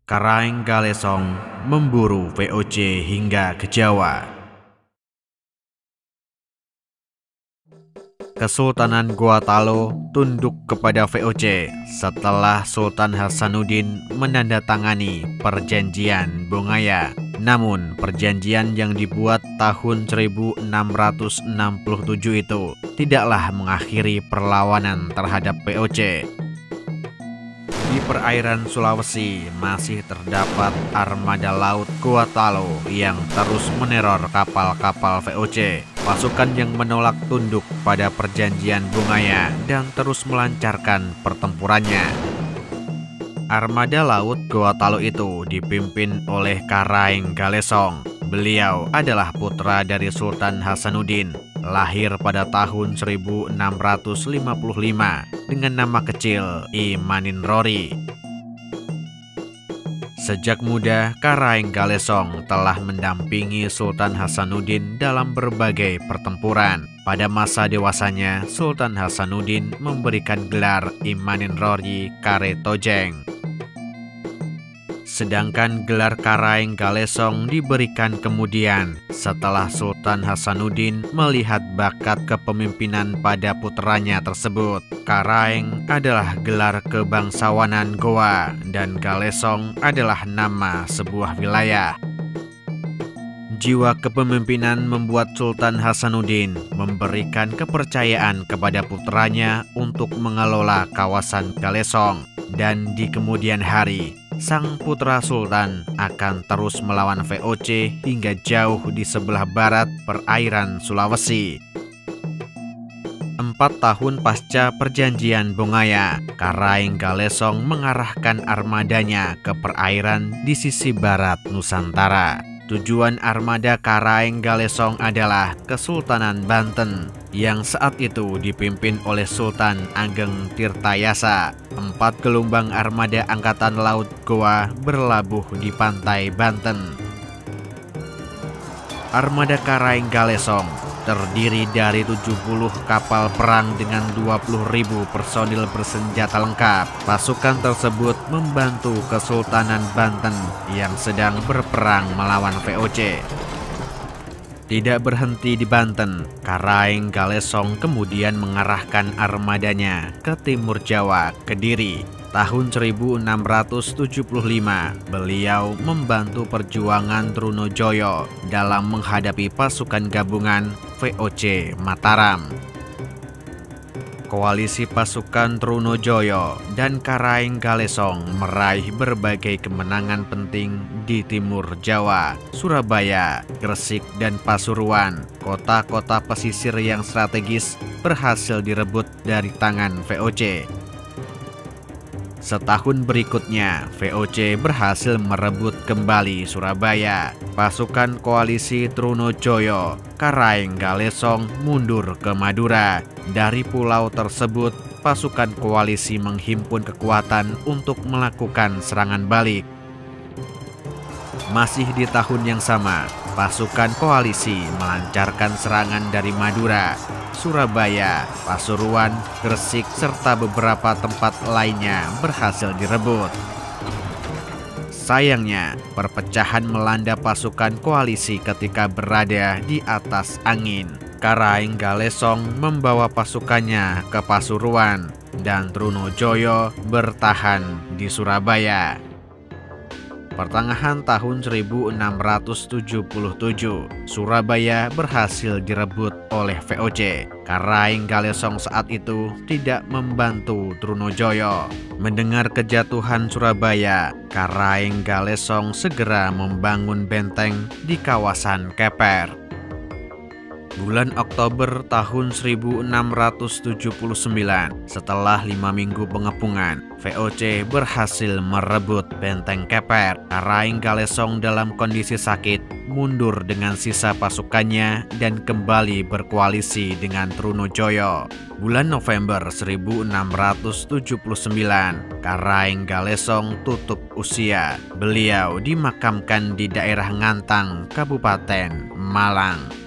Karaeng Galesong memburu VOC hingga ke Jawa. Kesultanan Gorontalo tunduk kepada VOC setelah Sultan Hasanuddin menandatangani Perjanjian Bongaya. Namun, perjanjian yang dibuat tahun 1667 itu tidaklah mengakhiri perlawanan terhadap VOC. Di perairan Sulawesi masih terdapat armada laut Gorontalo yang terus meneror kapal-kapal VOC. Pasukan yang menolak tunduk pada Perjanjian Bongaya dan terus melancarkan pertempurannya. Armada laut Gorontalo itu dipimpin oleh Karaeng Galesong. Beliau adalah putra dari Sultan Hasanuddin, lahir pada tahun 1655 dengan nama kecil Imaninrori. Sejak muda, Karaeng Galesong telah mendampingi Sultan Hasanuddin dalam berbagai pertempuran. Pada masa dewasanya, Sultan Hasanuddin memberikan gelar Imaninrori Karetojeng. Sedangkan gelar Karaeng Galesong diberikan kemudian setelah Sultan Hasanuddin melihat bakat kepemimpinan pada putranya tersebut. Karaeng adalah gelar kebangsawanan Goa dan Galesong adalah nama sebuah wilayah. Jiwa kepemimpinan membuat Sultan Hasanuddin memberikan kepercayaan kepada putranya untuk mengelola kawasan Galesong, dan di kemudian hari sang putra Sultan akan terus melawan VOC hingga jauh di sebelah barat perairan Sulawesi. 4 tahun pasca Perjanjian Bongaya, Karaeng Galesong mengarahkan armadanya ke perairan di sisi barat Nusantara. Tujuan armada Karaeng Galesong adalah Kesultanan Banten yang saat itu dipimpin oleh Sultan Ageng Tirtayasa. 4 gelombang armada Angkatan Laut Goa berlabuh di pantai Banten. Armada Karaeng Galesong terdiri dari 70 kapal perang dengan 20.000 personil bersenjata lengkap. Pasukan tersebut membantu Kesultanan Banten yang sedang berperang melawan VOC. Tidak berhenti di Banten, Karaeng Galesong kemudian mengarahkan armadanya ke timur Jawa, Kediri. Tahun 1675, beliau membantu perjuangan Trunojoyo dalam menghadapi pasukan gabungan VOC Mataram. Koalisi pasukan Trunojoyo dan Karaeng Galesong meraih berbagai kemenangan penting di timur Jawa, Surabaya, Gresik, dan Pasuruan. Kota-kota pesisir yang strategis berhasil direbut dari tangan VOC. Setahun berikutnya, VOC berhasil merebut kembali Surabaya. Pasukan koalisi Trunojoyo, Karaeng Galesong mundur ke Madura. Dari pulau tersebut, pasukan koalisi menghimpun kekuatan untuk melakukan serangan balik. Masih di tahun yang sama, pasukan koalisi melancarkan serangan dari Madura, Surabaya, Pasuruan, Gresik, serta beberapa tempat lainnya berhasil direbut. Sayangnya, perpecahan melanda pasukan koalisi ketika berada di atas angin. Karaeng Galesong membawa pasukannya ke Pasuruan dan Trunojoyo bertahan di Surabaya. Pertengahan tahun 1677, Surabaya berhasil direbut oleh VOC. Karaeng Galesong saat itu tidak membantu Trunojoyo. Mendengar kejatuhan Surabaya, Karaeng Galesong segera membangun benteng di kawasan Keper. Bulan Oktober tahun 1679, setelah 5 minggu pengepungan, VOC berhasil merebut benteng Keper. Karaeng Galesong dalam kondisi sakit mundur dengan sisa pasukannya dan kembali berkoalisi dengan Trunojoyo. Bulan November 1679, Karaeng Galesong tutup usia. Beliau dimakamkan di daerah Ngantang, Kabupaten Malang.